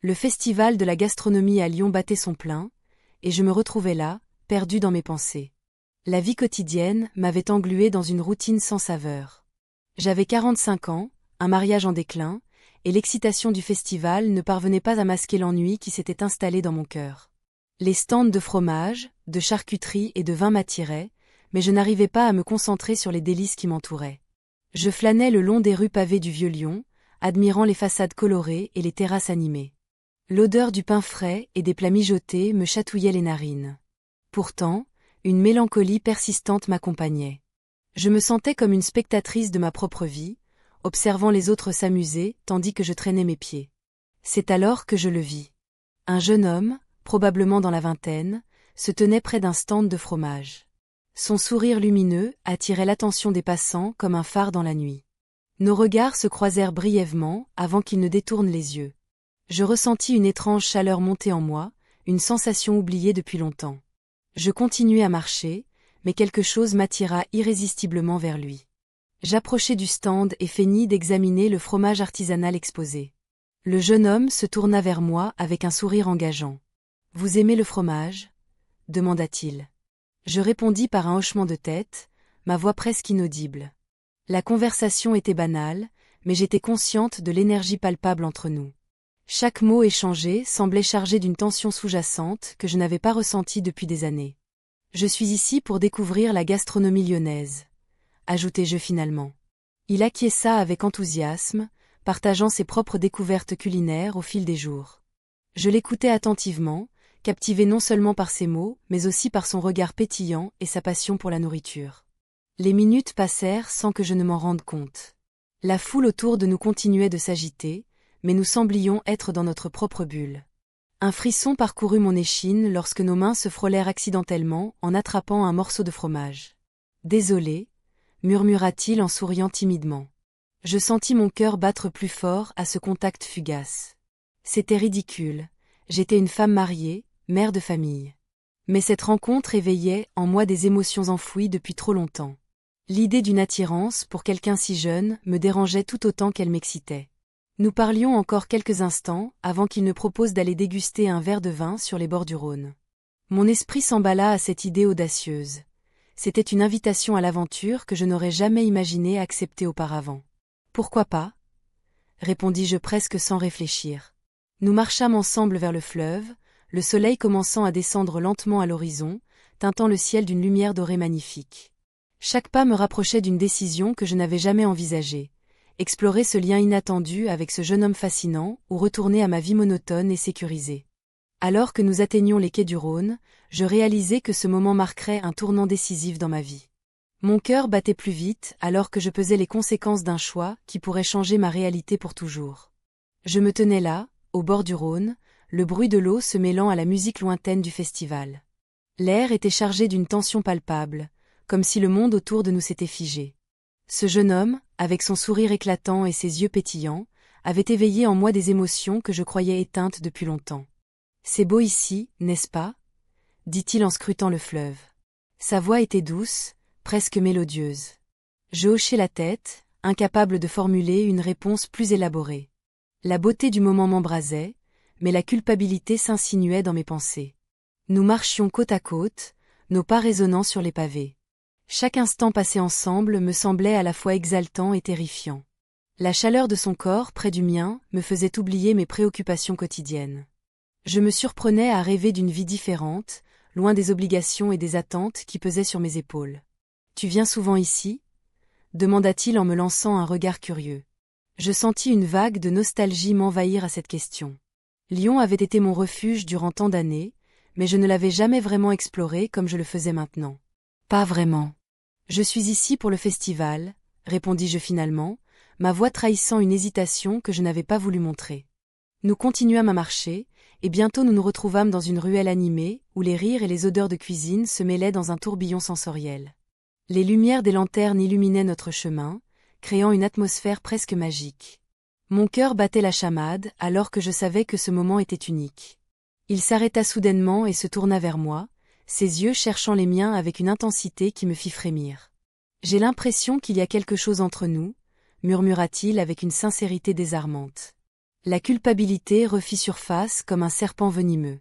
Le festival de la gastronomie à Lyon battait son plein, et je me retrouvais là, perdue dans mes pensées. La vie quotidienne m'avait engluée dans une routine sans saveur. J'avais 45 ans, un mariage en déclin, et l'excitation du festival ne parvenait pas à masquer l'ennui qui s'était installé dans mon cœur. Les stands de fromage, de charcuterie et de vin m'attiraient, mais je n'arrivais pas à me concentrer sur les délices qui m'entouraient. Je flânais le long des rues pavées du Vieux-Lyon, admirant les façades colorées et les terrasses animées. L'odeur du pain frais et des plats mijotés me chatouillait les narines. Pourtant, une mélancolie persistante m'accompagnait. Je me sentais comme une spectatrice de ma propre vie, observant les autres s'amuser tandis que je traînais mes pieds. C'est alors que je le vis. Un jeune homme, probablement dans la vingtaine, se tenait près d'un stand de fromage. Son sourire lumineux attirait l'attention des passants comme un phare dans la nuit. Nos regards se croisèrent brièvement avant qu'il ne détourne les yeux. Je ressentis une étrange chaleur monter en moi, une sensation oubliée depuis longtemps. Je continuai à marcher, mais quelque chose m'attira irrésistiblement vers lui. J'approchai du stand et feignis d'examiner le fromage artisanal exposé. Le jeune homme se tourna vers moi avec un sourire engageant. « Vous aimez le fromage ?» demanda-t-il. Je répondis par un hochement de tête, ma voix presque inaudible. La conversation était banale, mais j'étais consciente de l'énergie palpable entre nous. Chaque mot échangé semblait chargé d'une tension sous-jacente que je n'avais pas ressentie depuis des années. « Je suis ici pour découvrir la gastronomie lyonnaise », ajoutai-je finalement. Il acquiesça avec enthousiasme, partageant ses propres découvertes culinaires au fil des jours. Je l'écoutais attentivement, captivé non seulement par ses mots, mais aussi par son regard pétillant et sa passion pour la nourriture. Les minutes passèrent sans que je ne m'en rende compte. La foule autour de nous continuait de s'agiter, mais nous semblions être dans notre propre bulle. Un frisson parcourut mon échine lorsque nos mains se frôlèrent accidentellement en attrapant un morceau de fromage. « Désolé », murmura-t-il en souriant timidement. Je sentis mon cœur battre plus fort à ce contact fugace. C'était ridicule, j'étais une femme mariée, mère de famille. Mais cette rencontre éveillait en moi des émotions enfouies depuis trop longtemps. L'idée d'une attirance pour quelqu'un si jeune me dérangeait tout autant qu'elle m'excitait. Nous parlions encore quelques instants avant qu'il ne propose d'aller déguster un verre de vin sur les bords du Rhône. Mon esprit s'emballa à cette idée audacieuse. C'était une invitation à l'aventure que je n'aurais jamais imaginé accepter auparavant. « Pourquoi pas ?» répondis-je presque sans réfléchir. Nous marchâmes ensemble vers le fleuve, le soleil commençant à descendre lentement à l'horizon, teintant le ciel d'une lumière dorée magnifique. Chaque pas me rapprochait d'une décision que je n'avais jamais envisagée. Explorer ce lien inattendu avec ce jeune homme fascinant ou retourner à ma vie monotone et sécurisée. Alors que nous atteignions les quais du Rhône, je réalisai que ce moment marquerait un tournant décisif dans ma vie. Mon cœur battait plus vite alors que je pesais les conséquences d'un choix qui pourrait changer ma réalité pour toujours. Je me tenais là, au bord du Rhône, le bruit de l'eau se mêlant à la musique lointaine du festival. L'air était chargé d'une tension palpable, comme si le monde autour de nous s'était figé. Ce jeune homme, avec son sourire éclatant et ses yeux pétillants, avait éveillé en moi des émotions que je croyais éteintes depuis longtemps. « C'est beau ici, n'est-ce pas ?» dit-il en scrutant le fleuve. Sa voix était douce, presque mélodieuse. Je hochai la tête, incapable de formuler une réponse plus élaborée. La beauté du moment m'embrasait, mais la culpabilité s'insinuait dans mes pensées. Nous marchions côte à côte, nos pas résonnant sur les pavés. Chaque instant passé ensemble me semblait à la fois exaltant et terrifiant. La chaleur de son corps près du mien me faisait oublier mes préoccupations quotidiennes. Je me surprenais à rêver d'une vie différente, loin des obligations et des attentes qui pesaient sur mes épaules. « Tu viens souvent ici ?» demanda-t-il en me lançant un regard curieux. Je sentis une vague de nostalgie m'envahir à cette question. Lyon avait été mon refuge durant tant d'années, mais je ne l'avais jamais vraiment exploré comme je le faisais maintenant. « Pas vraiment. Je suis ici pour le festival », répondis-je finalement, ma voix trahissant une hésitation que je n'avais pas voulu montrer. Nous continuâmes à marcher, et bientôt nous nous retrouvâmes dans une ruelle animée, où les rires et les odeurs de cuisine se mêlaient dans un tourbillon sensoriel. Les lumières des lanternes illuminaient notre chemin, créant une atmosphère presque magique. Mon cœur battait la chamade alors que je savais que ce moment était unique. Il s'arrêta soudainement et se tourna vers moi, ses yeux cherchant les miens avec une intensité qui me fit frémir. « J'ai l'impression qu'il y a quelque chose entre nous », murmura-t-il avec une sincérité désarmante. La culpabilité refit surface comme un serpent venimeux.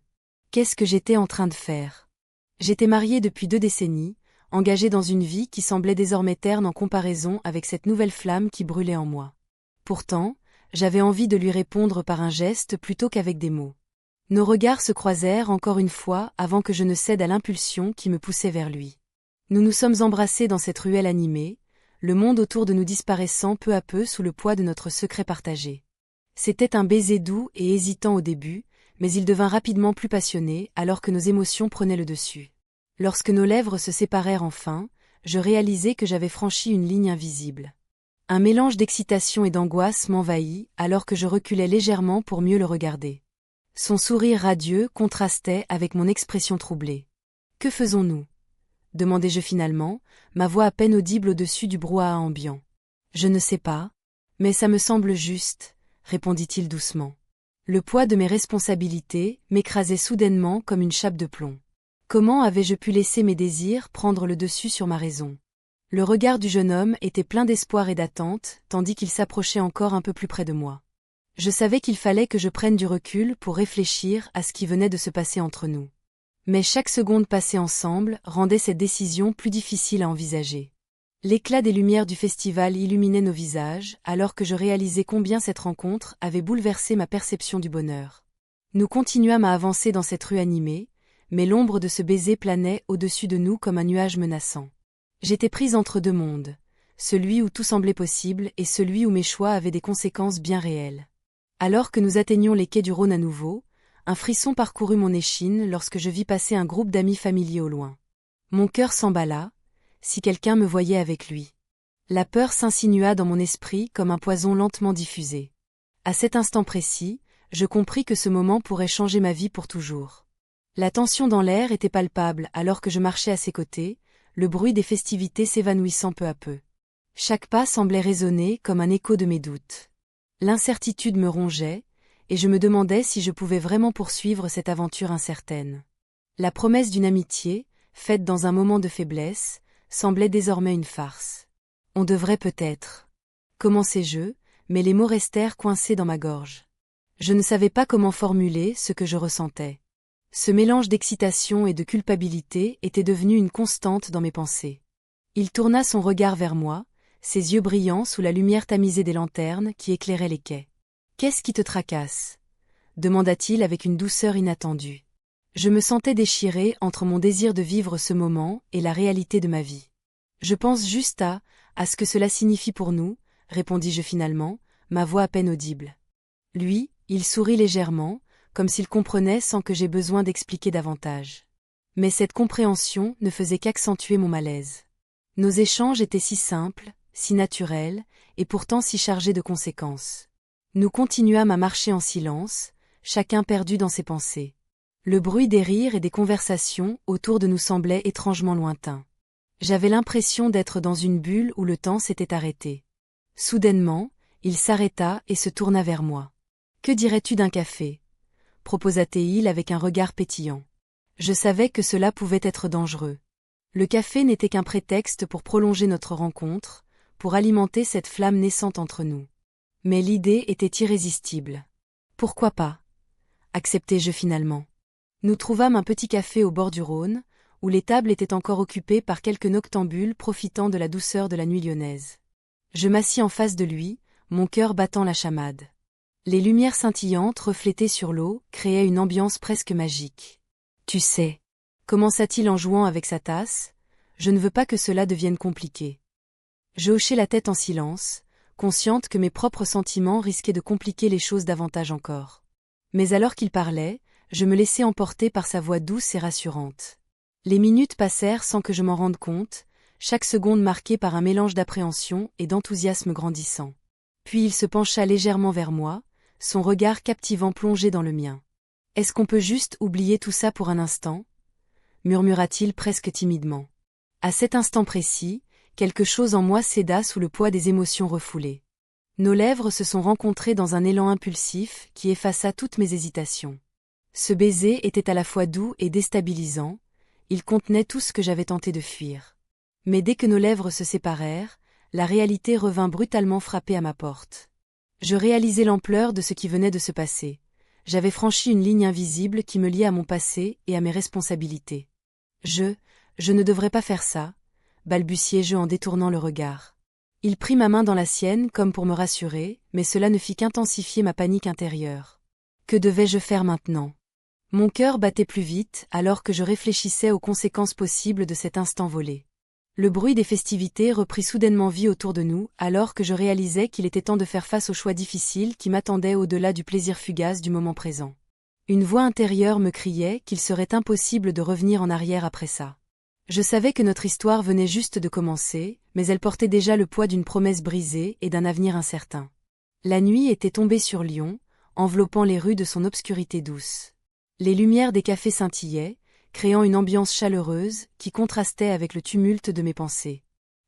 Qu'est-ce que j'étais en train de faire? J'étais mariée depuis 2 décennies, engagée dans une vie qui semblait désormais terne en comparaison avec cette nouvelle flamme qui brûlait en moi. Pourtant, j'avais envie de lui répondre par un geste plutôt qu'avec des mots. Nos regards se croisèrent encore une fois avant que je ne cède à l'impulsion qui me poussait vers lui. Nous nous sommes embrassés dans cette ruelle animée, le monde autour de nous disparaissant peu à peu sous le poids de notre secret partagé. C'était un baiser doux et hésitant au début, mais il devint rapidement plus passionné alors que nos émotions prenaient le dessus. Lorsque nos lèvres se séparèrent enfin, je réalisai que j'avais franchi une ligne invisible. Un mélange d'excitation et d'angoisse m'envahit alors que je reculais légèrement pour mieux le regarder. Son sourire radieux contrastait avec mon expression troublée. « Que faisons-nous » demandai-je finalement, ma voix à peine audible au-dessus du brouhaha ambiant. « Je ne sais pas, mais ça me semble juste, » répondit-il doucement. Le poids de mes responsabilités m'écrasait soudainement comme une chape de plomb. Comment avais-je pu laisser mes désirs prendre le dessus sur ma raison? Le regard du jeune homme était plein d'espoir et d'attente, tandis qu'il s'approchait encore un peu plus près de moi. Je savais qu'il fallait que je prenne du recul pour réfléchir à ce qui venait de se passer entre nous. Mais chaque seconde passée ensemble rendait cette décision plus difficile à envisager. L'éclat des lumières du festival illuminait nos visages, alors que je réalisais combien cette rencontre avait bouleversé ma perception du bonheur. Nous continuâmes à avancer dans cette rue animée, mais l'ombre de ce baiser planait au-dessus de nous comme un nuage menaçant. J'étais prise entre 2 mondes, celui où tout semblait possible et celui où mes choix avaient des conséquences bien réelles. Alors que nous atteignions les quais du Rhône à nouveau, un frisson parcourut mon échine lorsque je vis passer un groupe d'amis familiers au loin. Mon cœur s'emballa, si quelqu'un me voyait avec lui. La peur s'insinua dans mon esprit comme un poison lentement diffusé. À cet instant précis, je compris que ce moment pourrait changer ma vie pour toujours. La tension dans l'air était palpable alors que je marchais à ses côtés, le bruit des festivités s'évanouissant peu à peu. Chaque pas semblait résonner comme un écho de mes doutes. L'incertitude me rongeait, et je me demandais si je pouvais vraiment poursuivre cette aventure incertaine. La promesse d'une amitié, faite dans un moment de faiblesse, semblait désormais une farce. On devrait peut-être. Commençai-je, mais les mots restèrent coincés dans ma gorge. Je ne savais pas comment formuler ce que je ressentais. Ce mélange d'excitation et de culpabilité était devenu une constante dans mes pensées. Il tourna son regard vers moi, ses yeux brillants sous la lumière tamisée des lanternes qui éclairaient les quais. « Qu'est-ce qui te tracasse » demanda-t-il avec une douceur inattendue. Je me sentais déchirée entre mon désir de vivre ce moment et la réalité de ma vie. « Je pense juste à ce que cela signifie pour nous, » répondis-je finalement, ma voix à peine audible. Lui, il sourit légèrement, comme s'il comprenait sans que j'aie besoin d'expliquer davantage. Mais cette compréhension ne faisait qu'accentuer mon malaise. Nos échanges étaient si simples, si naturels, et pourtant si chargés de conséquences. Nous continuâmes à marcher en silence, chacun perdu dans ses pensées. Le bruit des rires et des conversations autour de nous semblait étrangement lointain. J'avais l'impression d'être dans une bulle où le temps s'était arrêté. Soudainement, il s'arrêta et se tourna vers moi. « Que dirais-tu d'un café » proposa-t-il avec un regard pétillant. Je savais que cela pouvait être dangereux. Le café n'était qu'un prétexte pour prolonger notre rencontre, pour alimenter cette flamme naissante entre nous. Mais l'idée était irrésistible. Pourquoi pas? Acceptai-je finalement. Nous trouvâmes un petit café au bord du Rhône, où les tables étaient encore occupées par quelques noctambules profitant de la douceur de la nuit lyonnaise. Je m'assis en face de lui, mon cœur battant la chamade. Les lumières scintillantes reflétées sur l'eau créaient une ambiance presque magique. « Tu sais » commença-t-il en jouant avec sa tasse, « je ne veux pas que cela devienne compliqué. » Je hochai la tête en silence, consciente que mes propres sentiments risquaient de compliquer les choses davantage encore. Mais alors qu'il parlait, je me laissai emporter par sa voix douce et rassurante. Les minutes passèrent sans que je m'en rende compte, chaque seconde marquée par un mélange d'appréhension et d'enthousiasme grandissant. Puis il se pencha légèrement vers moi, son regard captivant plongé dans le mien. « Est-ce qu'on peut juste oublier tout ça pour un instant » murmura-t-il presque timidement. À cet instant précis, quelque chose en moi céda sous le poids des émotions refoulées. Nos lèvres se sont rencontrées dans un élan impulsif qui effaça toutes mes hésitations. Ce baiser était à la fois doux et déstabilisant, il contenait tout ce que j'avais tenté de fuir. Mais dès que nos lèvres se séparèrent, la réalité revint brutalement frapper à ma porte. Je réalisais l'ampleur de ce qui venait de se passer. J'avais franchi une ligne invisible qui me liait à mon passé et à mes responsabilités. Je ne devrais pas faire ça, balbutiai-je en détournant le regard. Il prit ma main dans la sienne comme pour me rassurer, mais cela ne fit qu'intensifier ma panique intérieure. Que devais-je faire maintenant? Mon cœur battait plus vite alors que je réfléchissais aux conséquences possibles de cet instant volé. Le bruit des festivités reprit soudainement vie autour de nous alors que je réalisais qu'il était temps de faire face aux choix difficiles qui m'attendaient au-delà du plaisir fugace du moment présent. Une voix intérieure me criait qu'il serait impossible de revenir en arrière après ça. Je savais que notre histoire venait juste de commencer, mais elle portait déjà le poids d'une promesse brisée et d'un avenir incertain. La nuit était tombée sur Lyon, enveloppant les rues de son obscurité douce. Les lumières des cafés scintillaient, créant une ambiance chaleureuse qui contrastait avec le tumulte de mes pensées.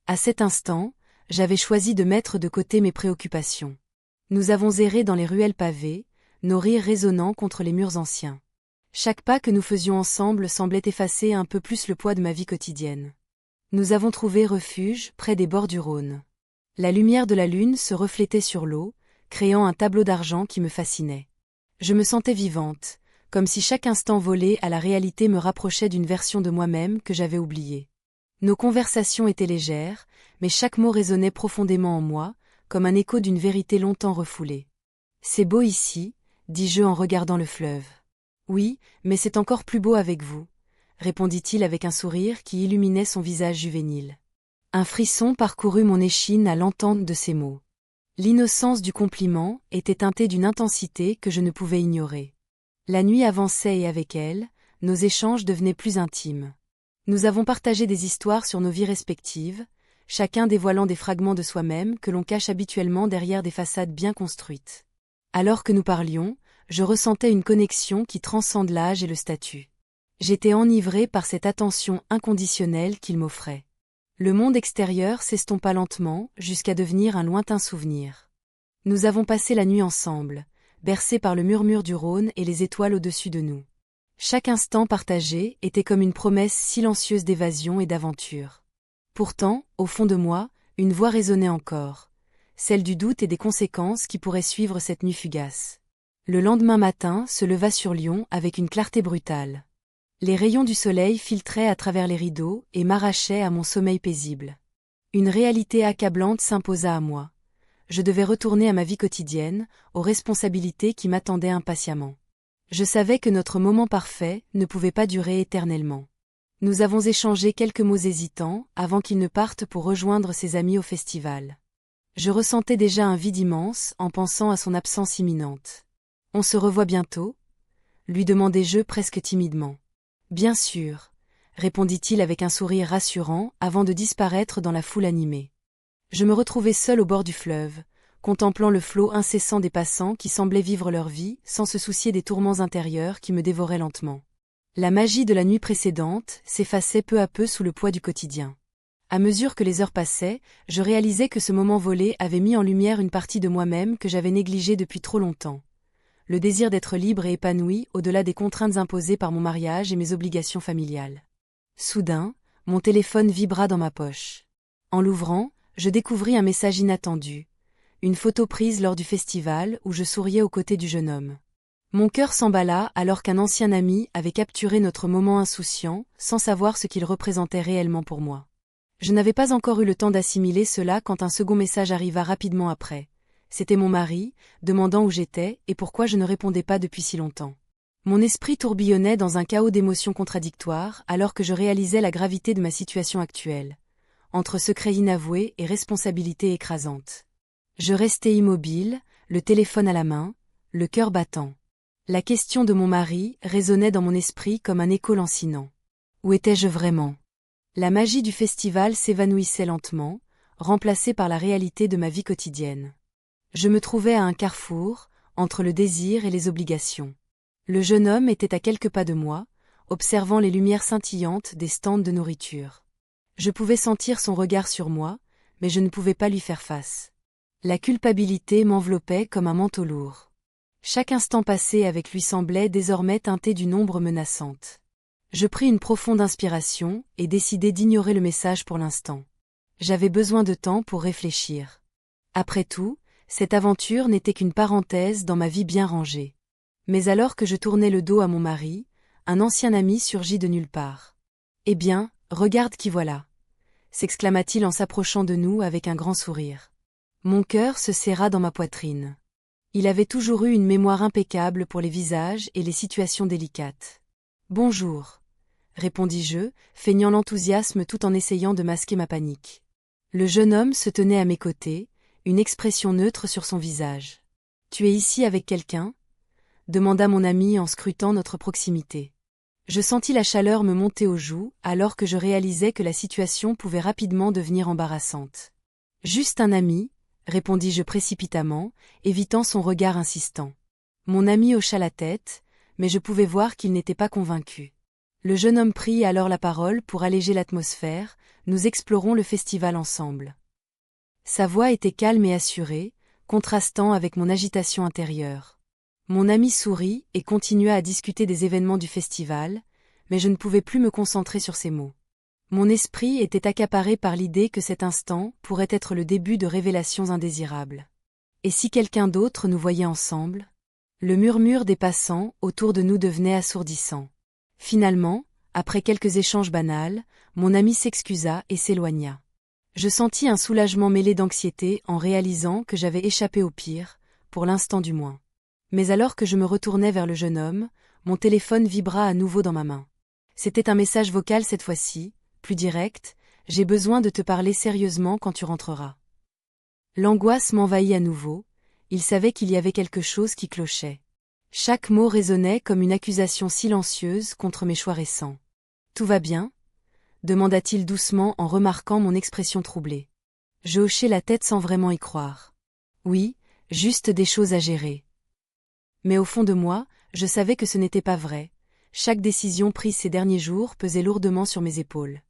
À cet instant, j'avais choisi de mettre de côté mes préoccupations. Nous avons erré dans les ruelles pavées, nos rires résonnant contre les murs anciens. Chaque pas que nous faisions ensemble semblait effacer un peu plus le poids de ma vie quotidienne. Nous avons trouvé refuge près des bords du Rhône. La lumière de la lune se reflétait sur l'eau, créant un tableau d'argent qui me fascinait. Je me sentais vivante, comme si chaque instant volé à la réalité me rapprochait d'une version de moi-même que j'avais oubliée. Nos conversations étaient légères, mais chaque mot résonnait profondément en moi, comme un écho d'une vérité longtemps refoulée. « C'est beau ici », dis-je en regardant le fleuve. « Oui, mais c'est encore plus beau avec vous », répondit-il avec un sourire qui illuminait son visage juvénile. Un frisson parcourut mon échine à l'entente de ces mots. L'innocence du compliment était teintée d'une intensité que je ne pouvais ignorer. La nuit avançait et avec elle, nos échanges devenaient plus intimes. Nous avons partagé des histoires sur nos vies respectives, chacun dévoilant des fragments de soi-même que l'on cache habituellement derrière des façades bien construites. Alors que nous parlions, je ressentais une connexion qui transcende l'âge et le statut. J'étais enivrée par cette attention inconditionnelle qu'il m'offrait. Le monde extérieur s'estompa lentement jusqu'à devenir un lointain souvenir. Nous avons passé la nuit ensemble, bercés par le murmure du Rhône et les étoiles au-dessus de nous. Chaque instant partagé était comme une promesse silencieuse d'évasion et d'aventure. Pourtant, au fond de moi, une voix résonnait encore, celle du doute et des conséquences qui pourraient suivre cette nuit fugace. Le lendemain matin se leva sur Lyon avec une clarté brutale. Les rayons du soleil filtraient à travers les rideaux et m'arrachaient à mon sommeil paisible. Une réalité accablante s'imposa à moi. Je devais retourner à ma vie quotidienne, aux responsabilités qui m'attendaient impatiemment. Je savais que notre moment parfait ne pouvait pas durer éternellement. Nous avons échangé quelques mots hésitants avant qu'il ne parte pour rejoindre ses amis au festival. Je ressentais déjà un vide immense en pensant à son absence imminente. « On se revoit bientôt ?» lui demandai-je presque timidement. « Bien sûr », répondit-il avec un sourire rassurant avant de disparaître dans la foule animée. Je me retrouvai seul au bord du fleuve, contemplant le flot incessant des passants qui semblaient vivre leur vie sans se soucier des tourments intérieurs qui me dévoraient lentement. La magie de la nuit précédente s'effaçait peu à peu sous le poids du quotidien. À mesure que les heures passaient, je réalisais que ce moment volé avait mis en lumière une partie de moi-même que j'avais négligée depuis trop longtemps. Le désir d'être libre et épanoui au-delà des contraintes imposées par mon mariage et mes obligations familiales. Soudain, mon téléphone vibra dans ma poche. En l'ouvrant, je découvris un message inattendu. Une photo prise lors du festival où je souriais aux côtés du jeune homme. Mon cœur s'emballa alors qu'un ancien ami avait capturé notre moment insouciant, sans savoir ce qu'il représentait réellement pour moi. Je n'avais pas encore eu le temps d'assimiler cela quand un second message arriva rapidement après. C'était mon mari, demandant où j'étais et pourquoi je ne répondais pas depuis si longtemps. Mon esprit tourbillonnait dans un chaos d'émotions contradictoires alors que je réalisais la gravité de ma situation actuelle, entre secrets inavoués et responsabilités écrasantes. Je restais immobile, le téléphone à la main, le cœur battant. La question de mon mari résonnait dans mon esprit comme un écho lancinant. Où étais-je vraiment ? La magie du festival s'évanouissait lentement, remplacée par la réalité de ma vie quotidienne. Je me trouvais à un carrefour, entre le désir et les obligations. Le jeune homme était à quelques pas de moi, observant les lumières scintillantes des stands de nourriture. Je pouvais sentir son regard sur moi, mais je ne pouvais pas lui faire face. La culpabilité m'enveloppait comme un manteau lourd. Chaque instant passé avec lui semblait désormais teinté d'une ombre menaçante. Je pris une profonde inspiration et décidai d'ignorer le message pour l'instant. J'avais besoin de temps pour réfléchir. Après tout, Cette aventure n'était qu'une parenthèse dans ma vie bien rangée. Mais alors que je tournais le dos à mon mari, un ancien ami surgit de nulle part. « Eh bien, regarde qui voilà !» s'exclama-t-il en s'approchant de nous avec un grand sourire. Mon cœur se serra dans ma poitrine. Il avait toujours eu une mémoire impeccable pour les visages et les situations délicates. « Bonjour », répondis-je, feignant l'enthousiasme tout en essayant de masquer ma panique. Le jeune homme se tenait à mes côtés, une expression neutre sur son visage. « Tu es ici avec quelqu'un ?» demanda mon ami en scrutant notre proximité. Je sentis la chaleur me monter aux joues alors que je réalisais que la situation pouvait rapidement devenir embarrassante. « Juste un ami », répondis-je précipitamment, évitant son regard insistant. Mon ami hocha la tête, mais je pouvais voir qu'il n'était pas convaincu. Le jeune homme prit alors la parole pour alléger l'atmosphère, nous explorons le festival ensemble. Sa voix était calme et assurée, contrastant avec mon agitation intérieure. Mon ami sourit et continua à discuter des événements du festival, mais je ne pouvais plus me concentrer sur ses mots. Mon esprit était accaparé par l'idée que cet instant pourrait être le début de révélations indésirables. Et si quelqu'un d'autre nous voyait ensemble? Le murmure des passants autour de nous devenait assourdissant. Finalement, après quelques échanges banals, mon ami s'excusa et s'éloigna. Je sentis un soulagement mêlé d'anxiété en réalisant que j'avais échappé au pire, pour l'instant du moins. Mais alors que je me retournais vers le jeune homme, mon téléphone vibra à nouveau dans ma main. C'était un message vocal cette fois-ci, plus direct: « J'ai besoin de te parler sérieusement quand tu rentreras. » L'angoisse m'envahit à nouveau, il savait qu'il y avait quelque chose qui clochait. Chaque mot résonnait comme une accusation silencieuse contre mes choix récents. « Tout va bien ?» demanda-t-il doucement en remarquant mon expression troublée. Je hochai la tête sans vraiment y croire. Oui, juste des choses à gérer. Mais au fond de moi, je savais que ce n'était pas vrai. Chaque décision prise ces derniers jours pesait lourdement sur mes épaules.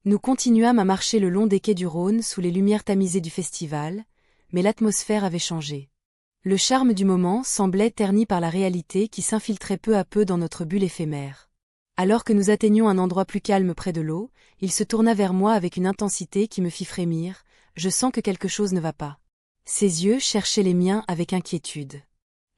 Nous continuâmes à marcher le long des quais du Rhône sous les lumières tamisées du festival, mais l'atmosphère avait changé. Le charme du moment semblait terni par la réalité qui s'infiltrait peu à peu dans notre bulle éphémère. Alors que nous atteignions un endroit plus calme près de l'eau, il se tourna vers moi avec une intensité qui me fit frémir. « Je sens que quelque chose ne va pas. » Ses yeux cherchaient les miens avec inquiétude.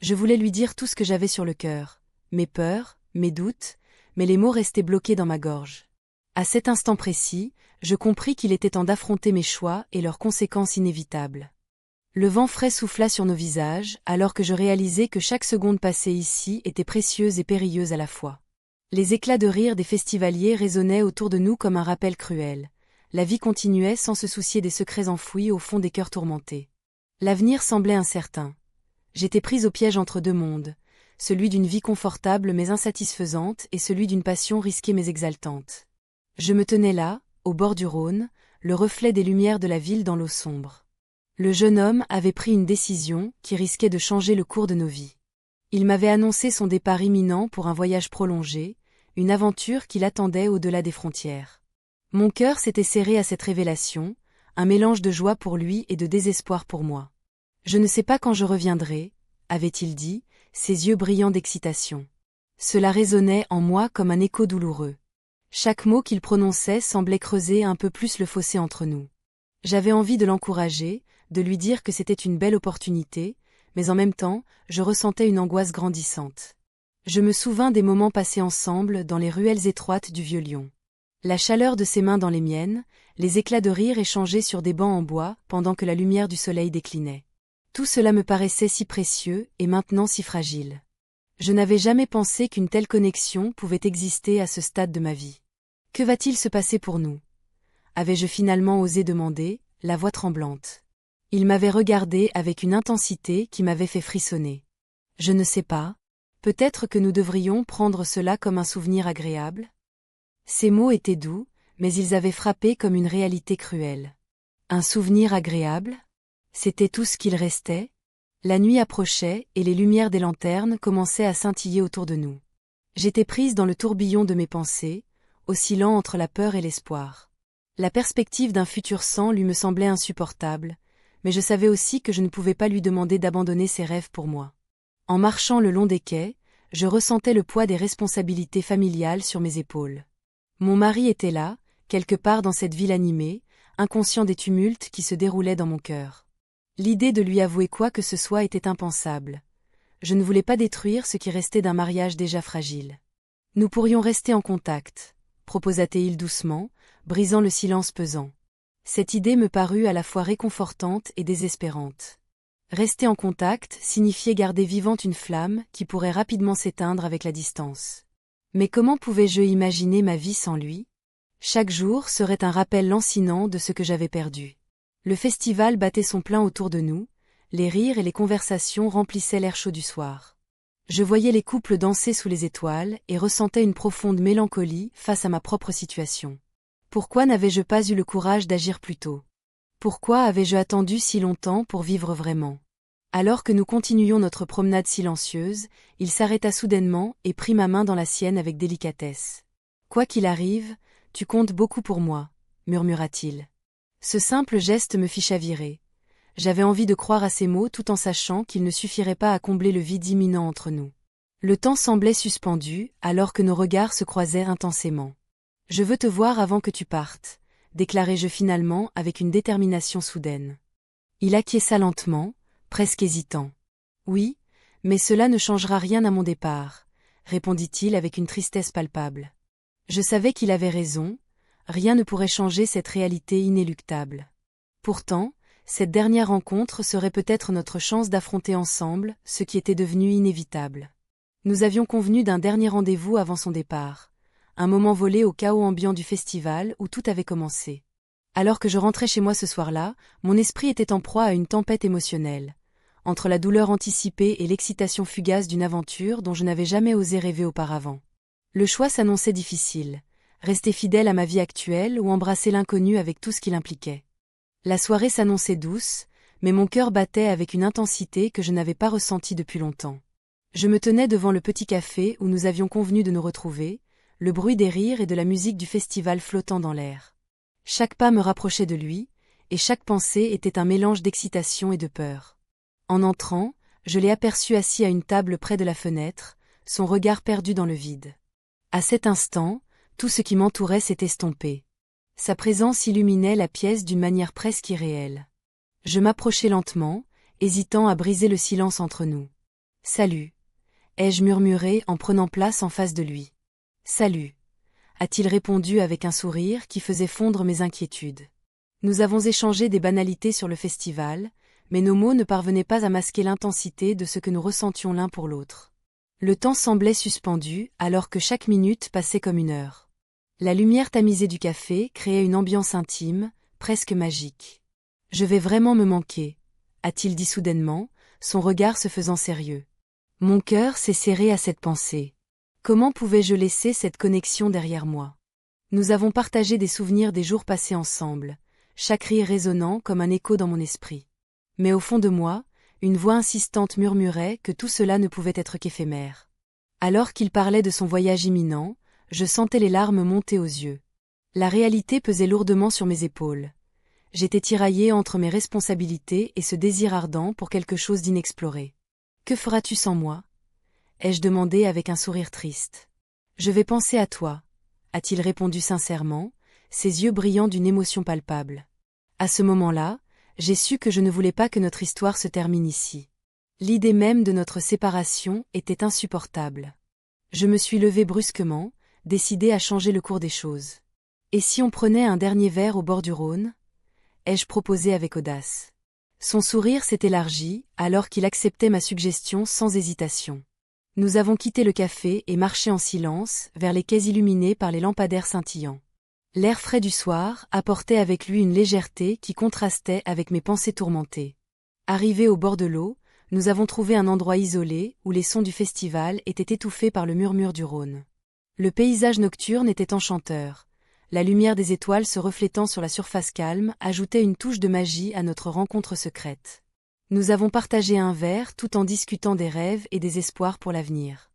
Je voulais lui dire tout ce que j'avais sur le cœur, mes peurs, mes doutes, mais les mots restaient bloqués dans ma gorge. À cet instant précis, je compris qu'il était temps d'affronter mes choix et leurs conséquences inévitables. Le vent frais souffla sur nos visages, alors que je réalisais que chaque seconde passée ici était précieuse et périlleuse à la fois. Les éclats de rire des festivaliers résonnaient autour de nous comme un rappel cruel. La vie continuait sans se soucier des secrets enfouis au fond des cœurs tourmentés. L'avenir semblait incertain. J'étais prise au piège entre deux mondes, celui d'une vie confortable mais insatisfaisante et celui d'une passion risquée mais exaltante. Je me tenais là, au bord du Rhône, le reflet des lumières de la ville dans l'eau sombre. Le jeune homme avait pris une décision qui risquait de changer le cours de nos vies. Il m'avait annoncé son départ imminent pour un voyage prolongé, une aventure qui l'attendait au-delà des frontières. Mon cœur s'était serré à cette révélation, un mélange de joie pour lui et de désespoir pour moi. « Je ne sais pas quand je reviendrai », avait-il dit, ses yeux brillants d'excitation. Cela résonnait en moi comme un écho douloureux. Chaque mot qu'il prononçait semblait creuser un peu plus le fossé entre nous. J'avais envie de l'encourager, de lui dire que c'était une belle opportunité, mais en même temps, je ressentais une angoisse grandissante. Je me souvins des moments passés ensemble dans les ruelles étroites du Vieux-Lyon. La chaleur de ses mains dans les miennes, les éclats de rire échangés sur des bancs en bois pendant que la lumière du soleil déclinait. Tout cela me paraissait si précieux et maintenant si fragile. Je n'avais jamais pensé qu'une telle connexion pouvait exister à ce stade de ma vie. Que va-t-il se passer pour nous? Avais-je finalement osé demander, la voix tremblante. Il m'avait regardé avec une intensité qui m'avait fait frissonner. Je ne sais pas. Peut-être que nous devrions prendre cela comme un souvenir agréable? Ces mots étaient doux, mais ils avaient frappé comme une réalité cruelle. Un souvenir agréable? C'était tout ce qu'il restait? La nuit approchait et les lumières des lanternes commençaient à scintiller autour de nous. J'étais prise dans le tourbillon de mes pensées, oscillant entre la peur et l'espoir. La perspective d'un futur sans lui me semblait insupportable, mais je savais aussi que je ne pouvais pas lui demander d'abandonner ses rêves pour moi. En marchant le long des quais, je ressentais le poids des responsabilités familiales sur mes épaules. Mon mari était là, quelque part dans cette ville animée, inconscient des tumultes qui se déroulaient dans mon cœur. L'idée de lui avouer quoi que ce soit était impensable. Je ne voulais pas détruire ce qui restait d'un mariage déjà fragile. Nous pourrions rester en contact, proposa-t-il doucement, brisant le silence pesant. Cette idée me parut à la fois réconfortante et désespérante. Rester en contact signifiait garder vivante une flamme qui pourrait rapidement s'éteindre avec la distance. Mais comment pouvais-je imaginer ma vie sans lui? Chaque jour serait un rappel lancinant de ce que j'avais perdu. Le festival battait son plein autour de nous, les rires et les conversations remplissaient l'air chaud du soir. Je voyais les couples danser sous les étoiles et ressentais une profonde mélancolie face à ma propre situation. Pourquoi n'avais-je pas eu le courage d'agir plus tôt? Pourquoi avais-je attendu si longtemps pour vivre vraiment? Alors que nous continuions notre promenade silencieuse, il s'arrêta soudainement et prit ma main dans la sienne avec délicatesse. « Quoi qu'il arrive, tu comptes beaucoup pour moi, » murmura-t-il. Ce simple geste me fit chavirer. J'avais envie de croire à ces mots tout en sachant qu'ils ne suffiraient pas à combler le vide imminent entre nous. Le temps semblait suspendu, alors que nos regards se croisaient intensément. « Je veux te voir avant que tu partes, » déclarai-je finalement avec une détermination soudaine. Il acquiesça lentement, presque hésitant. « Oui, mais cela ne changera rien à mon départ, » répondit-il avec une tristesse palpable. Je savais qu'il avait raison, rien ne pourrait changer cette réalité inéluctable. Pourtant, cette dernière rencontre serait peut-être notre chance d'affronter ensemble ce qui était devenu inévitable. Nous avions convenu d'un dernier rendez-vous avant son départ, un moment volé au chaos ambiant du festival où tout avait commencé. Alors que je rentrais chez moi ce soir-là, mon esprit était en proie à une tempête émotionnelle. Entre la douleur anticipée et l'excitation fugace d'une aventure dont je n'avais jamais osé rêver auparavant. Le choix s'annonçait difficile, rester fidèle à ma vie actuelle ou embrasser l'inconnu avec tout ce qu'il impliquait. La soirée s'annonçait douce, mais mon cœur battait avec une intensité que je n'avais pas ressentie depuis longtemps. Je me tenais devant le petit café où nous avions convenu de nous retrouver, le bruit des rires et de la musique du festival flottant dans l'air. Chaque pas me rapprochait de lui, et chaque pensée était un mélange d'excitation et de peur. En entrant, je l'ai aperçu assis à une table près de la fenêtre, son regard perdu dans le vide. À cet instant, tout ce qui m'entourait s'est estompé. Sa présence illuminait la pièce d'une manière presque irréelle. Je m'approchai lentement, hésitant à briser le silence entre nous. « Salut » ai-je murmuré en prenant place en face de lui. « Salut » a-t-il répondu avec un sourire qui faisait fondre mes inquiétudes. Nous avons échangé des banalités sur le festival, mais nos mots ne parvenaient pas à masquer l'intensité de ce que nous ressentions l'un pour l'autre. Le temps semblait suspendu, alors que chaque minute passait comme une heure. La lumière tamisée du café créait une ambiance intime, presque magique. « Je vais vraiment me manquer » a-t-il dit soudainement, son regard se faisant sérieux. Mon cœur s'est serré à cette pensée. Comment pouvais-je laisser cette connexion derrière moi? Nous avons partagé des souvenirs des jours passés ensemble, chaque rire résonnant comme un écho dans mon esprit. Mais au fond de moi, une voix insistante murmurait que tout cela ne pouvait être qu'éphémère. Alors qu'il parlait de son voyage imminent, je sentais les larmes monter aux yeux. La réalité pesait lourdement sur mes épaules. J'étais tiraillée entre mes responsabilités et ce désir ardent pour quelque chose d'inexploré. « Que feras-tu sans moi » ai-je demandé avec un sourire triste. « Je vais penser à toi » a-t-il répondu sincèrement, ses yeux brillant d'une émotion palpable. À ce moment-là, j'ai su que je ne voulais pas que notre histoire se termine ici. L'idée même de notre séparation était insupportable. Je me suis levée brusquement, décidée à changer le cours des choses. « Et si on prenait un dernier verre au bord du Rhône » ai-je proposé avec audace. Son sourire s'est élargi, alors qu'il acceptait ma suggestion sans hésitation. Nous avons quitté le café et marché en silence vers les quais illuminés par les lampadaires scintillants. L'air frais du soir apportait avec lui une légèreté qui contrastait avec mes pensées tourmentées. Arrivés au bord de l'eau, nous avons trouvé un endroit isolé où les sons du festival étaient étouffés par le murmure du Rhône. Le paysage nocturne était enchanteur. La lumière des étoiles se reflétant sur la surface calme ajoutait une touche de magie à notre rencontre secrète. Nous avons partagé un verre tout en discutant des rêves et des espoirs pour l'avenir.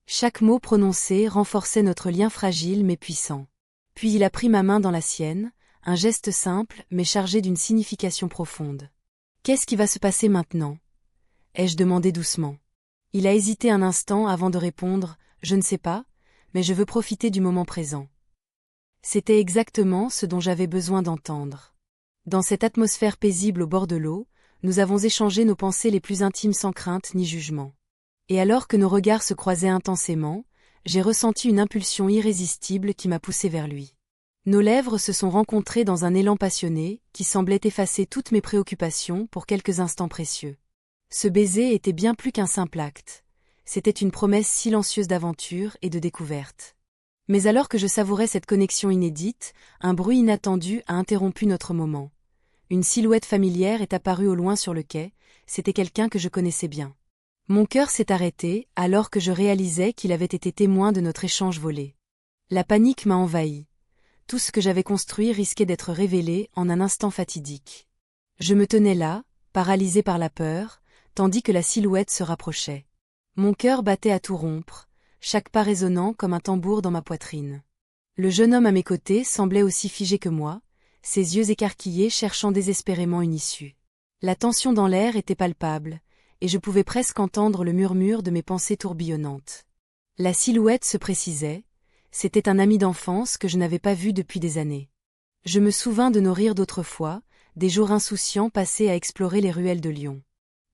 Chaque mot prononcé renforçait notre lien fragile mais puissant. Puis il a pris ma main dans la sienne, un geste simple mais chargé d'une signification profonde. « Qu'est-ce qui va se passer maintenant » ai-je demandé doucement. Il a hésité un instant avant de répondre « Je ne sais pas, mais je veux profiter du moment présent ». C'était exactement ce dont j'avais besoin d'entendre. Dans cette atmosphère paisible au bord de l'eau, nous avons échangé nos pensées les plus intimes sans crainte ni jugement. Et alors que nos regards se croisaient intensément, j'ai ressenti une impulsion irrésistible qui m'a poussé vers lui. Nos lèvres se sont rencontrées dans un élan passionné qui semblait effacer toutes mes préoccupations pour quelques instants précieux. Ce baiser était bien plus qu'un simple acte. C'était une promesse silencieuse d'aventure et de découverte. Mais alors que je savourais cette connexion inédite, un bruit inattendu a interrompu notre moment. Une silhouette familière est apparue au loin sur le quai, c'était quelqu'un que je connaissais bien. Mon cœur s'est arrêté alors que je réalisais qu'il avait été témoin de notre échange volé. La panique m'a envahi. Tout ce que j'avais construit risquait d'être révélé en un instant fatidique. Je me tenais là, paralysé par la peur, tandis que la silhouette se rapprochait. Mon cœur battait à tout rompre, chaque pas résonnant comme un tambour dans ma poitrine. Le jeune homme à mes côtés semblait aussi figé que moi, ses yeux écarquillés cherchant désespérément une issue. La tension dans l'air était palpable, et je pouvais presque entendre le murmure de mes pensées tourbillonnantes. La silhouette se précisait, c'était un ami d'enfance que je n'avais pas vu depuis des années. Je me souvins de nos rires d'autrefois, des jours insouciants passés à explorer les ruelles de Lyon.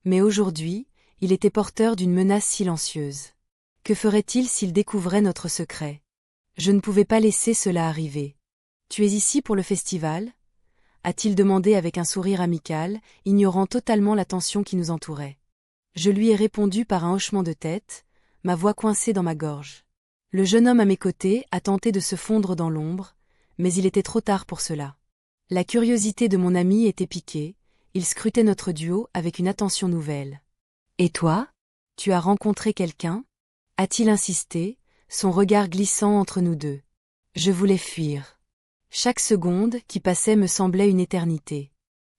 Mais aujourd'hui, il était porteur d'une menace silencieuse. Que ferait-il s'il découvrait notre secret? Je ne pouvais pas laisser cela arriver. « Tu es ici pour le festival ?» a-t-il demandé avec un sourire amical, ignorant totalement la tension qui nous entourait. Je lui ai répondu par un hochement de tête, ma voix coincée dans ma gorge. Le jeune homme à mes côtés a tenté de se fondre dans l'ombre, mais il était trop tard pour cela. La curiosité de mon ami était piquée, il scrutait notre duo avec une attention nouvelle. « Et toi? Tu as rencontré quelqu'un » a-t-il insisté, son regard glissant entre nous deux. Je voulais fuir. Chaque seconde qui passait me semblait une éternité.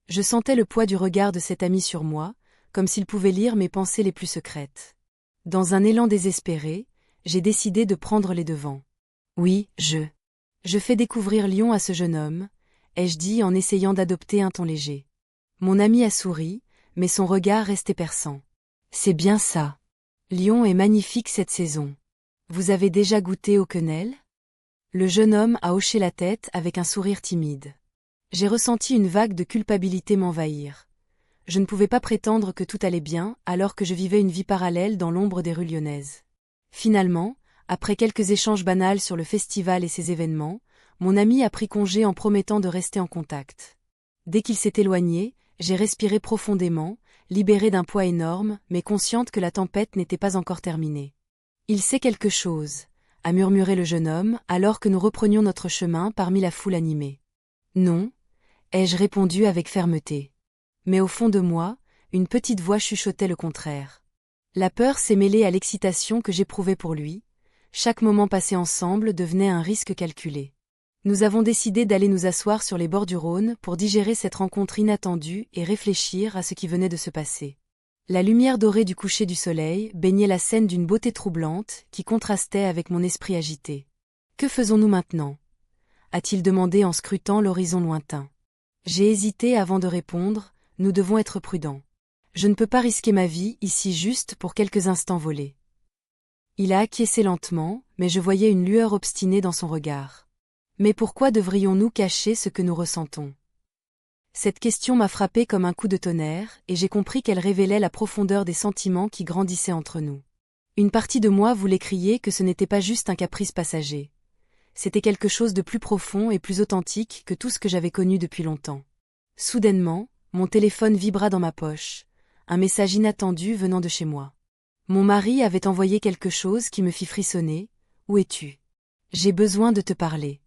Je sentais le poids du regard de cet ami sur moi, comme s'il pouvait lire mes pensées les plus secrètes. Dans un élan désespéré, j'ai décidé de prendre les devants. Oui, je fais découvrir Lyon à ce jeune homme, ai-je dit en essayant d'adopter un ton léger. Mon ami a souri, mais son regard restait perçant. C'est bien ça. Lyon est magnifique cette saison. Vous avez déjà goûté au quenelle? Le jeune homme a hoché la tête avec un sourire timide. J'ai ressenti une vague de culpabilité m'envahir. Je ne pouvais pas prétendre que tout allait bien alors que je vivais une vie parallèle dans l'ombre des rues lyonnaises. Finalement, après quelques échanges banals sur le festival et ses événements, mon ami a pris congé en promettant de rester en contact. Dès qu'il s'est éloigné, j'ai respiré profondément, libérée d'un poids énorme, mais consciente que la tempête n'était pas encore terminée. Il sait quelque chose, a murmuré le jeune homme alors que nous reprenions notre chemin parmi la foule animée. Non, ai-je répondu avec fermeté. Mais au fond de moi, une petite voix chuchotait le contraire. La peur s'est mêlée à l'excitation que j'éprouvais pour lui. Chaque moment passé ensemble devenait un risque calculé. Nous avons décidé d'aller nous asseoir sur les bords du Rhône pour digérer cette rencontre inattendue et réfléchir à ce qui venait de se passer. La lumière dorée du coucher du soleil baignait la scène d'une beauté troublante qui contrastait avec mon esprit agité. « Que faisons-nous maintenant » a-t-il demandé en scrutant l'horizon lointain. J'ai hésité avant de répondre, nous devons être prudents. Je ne peux pas risquer ma vie ici juste pour quelques instants volés. Il a acquiescé lentement, mais je voyais une lueur obstinée dans son regard. Mais pourquoi devrions-nous cacher ce que nous ressentons? Cette question m'a frappé comme un coup de tonnerre, et j'ai compris qu'elle révélait la profondeur des sentiments qui grandissaient entre nous. Une partie de moi voulait crier que ce n'était pas juste un caprice passager. C'était quelque chose de plus profond et plus authentique que tout ce que j'avais connu depuis longtemps. Soudainement, mon téléphone vibra dans ma poche, un message inattendu venant de chez moi. Mon mari avait envoyé quelque chose qui me fit frissonner. « Où es-tu? J'ai besoin de te parler. »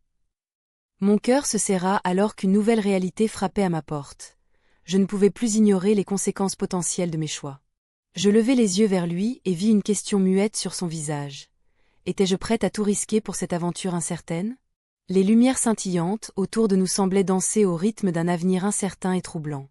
Mon cœur se serra alors qu'une nouvelle réalité frappait à ma porte. Je ne pouvais plus ignorer les conséquences potentielles de mes choix. Je levai les yeux vers lui et vis une question muette sur son visage. Étais-je prête à tout risquer pour cette aventure incertaine? Les lumières scintillantes autour de nous semblaient danser au rythme d'un avenir incertain et troublant.